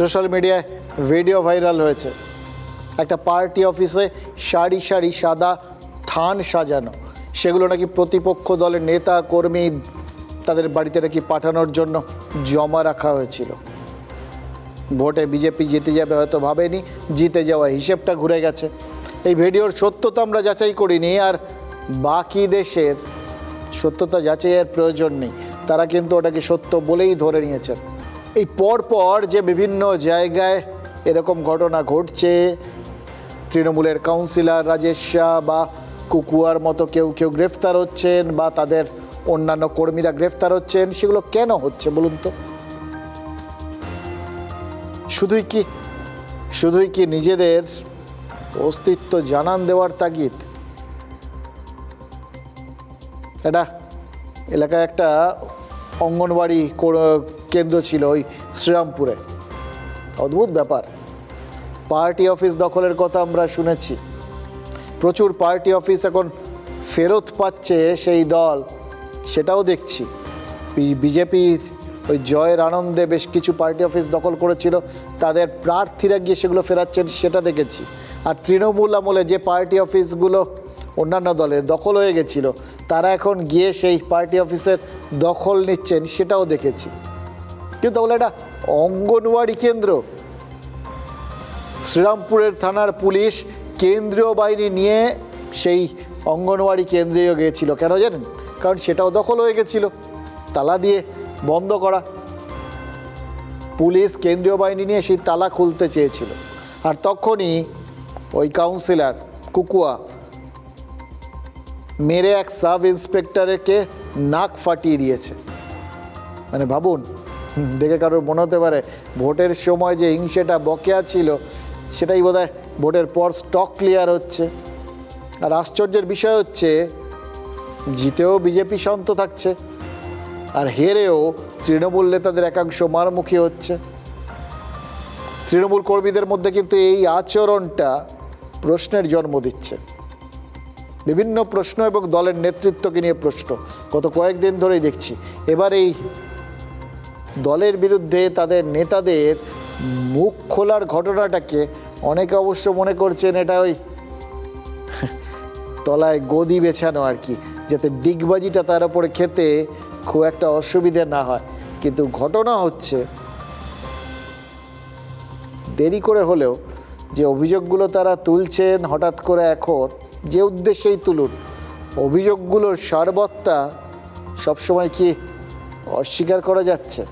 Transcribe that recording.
Social মিডিয়ায় video viral হয়েছে, একটা পার্টি অফিসে সারি সারি সাদা থান সাজানো, সেগুলো নাকি প্রতিপক্ষ দলের নেতা কর্মী তাদের বাড়িতে নাকি পাঠানোর জন্য জমা রাখা হয়েছিল। ভোটে বিজেপি জিতে যাবে হয়তো ভাবেনি, জিতে যাওয়া হিসেবটা ঘুরে গেছে। এই ভিডিওর সত্যতা আমরা যাচাই করিনি, আর বাকি দেশের সত্যতা যাচাইয়ের প্রয়োজন নেই, তারা কিন্তু ওটাকে সত্য বলেই ধরে নিয়েছেন। এই পরপর যে বিভিন্ন জায়গায় এরকম ঘটনা ঘটছে, তৃণমূলের কাউন্সিলর রাজেশ শাহ বা কুকুয়ার মতো কেউ কেউ গ্রেফতার হচ্ছেন বা তাদের অন্যান্য কর্মীরা গ্রেফতার হচ্ছেন, সেগুলো কেন হচ্ছে বলুন তো? শুধুই কি নিজেদের অস্তিত্ব জানান দেওয়ার তাগিদ? এটা এলাকায় একটা অঙ্গনওয়াড়ি কেন্দ্র ছিল ওই শ্রীরামপুরে। অদ্ভুত ব্যাপার, পার্টি অফিস দখলের কথা আমরা শুনেছি, প্রচুর পার্টি অফিস এখন ফেরত পাচ্ছে সেই দল, সেটাও দেখছি। বিজেপি ওই জয়ের আনন্দে বেশ কিছু পার্টি অফিস দখল করেছিল, তাদের প্রার্থীরা গিয়ে সেগুলো ফেরাচ্ছেন, সেটা দেখেছি। আর তৃণমূল আমলে যে পার্টি অফিসগুলো অন্যান্য দলের দখল হয়ে গেছিল, তারা এখন গিয়ে সেই পার্টি অফিসের দখল নিচ্ছেন, সেটাও দেখেছি। কিন্তু বলে এটা অঙ্গনওয়াড়ি কেন্দ্র, শ্রীরামপুরের থানার পুলিশ কেন্দ্রীয় বাহিনী নিয়ে সেই অঙ্গনওয়াড়ি কেন্দ্রে গিয়েছিল। কেন জানেন? কারণ সেটাও দখল হয়ে গেছিল, তালা দিয়ে বন্ধ করা। পুলিশ কেন্দ্রীয় বাহিনী নিয়ে সেই তালা খুলতে চেয়েছিল, আর তখনই ওই কাউন্সিলর কুকুয়া মেরে এক সাব ইন্সপেক্টরকে নাক ফাটিয়ে দিয়েছে। মানে ভাবুন, দেখে কারোর মনে হতে পারে ভোটের সময় যে হিংসেটা বকেয়া ছিল, সেটাই বোধহয় ভোটের পর স্টক ক্লিয়ার হচ্ছে। আর আশ্চর্যের বিষয় হচ্ছে, জিতেও বিজেপি শান্ত থাকছে, আর হেরেও তৃণমূল নেতাদের একাংশ মারমুখী হচ্ছে। তৃণমূল কর্মীদের মধ্যে কিন্তু এই আচরণটা প্রশ্নের জন্ম দিচ্ছে। বিভিন্ন প্রশ্ন এবং দলের নেতৃত্বকে নিয়ে প্রশ্ন গত কয়েকদিন ধরেই দেখছি। এবার এই দলের বিরুদ্ধে তাদের নেতাদের মুখ খোলার ঘটনাটাকে অনেকে অবশ্য মনে করছেন এটা ওই তলায় গদি বেছানো আর কি, যাতে ডিগবাজিটা তার উপরে খেতে খুব একটা অসুবিধা না হয়। কিন্তু ঘটনা হচ্ছে, দেরি করে হলেও যে অভিযোগগুলো তারা তুলছেন হঠাৎ করে, এখন যে উদ্দেশ্যেই তুলুন, অভিযোগগুলোর সারবত্তা সবসময় কি অস্বীকার করা যাচ্ছে?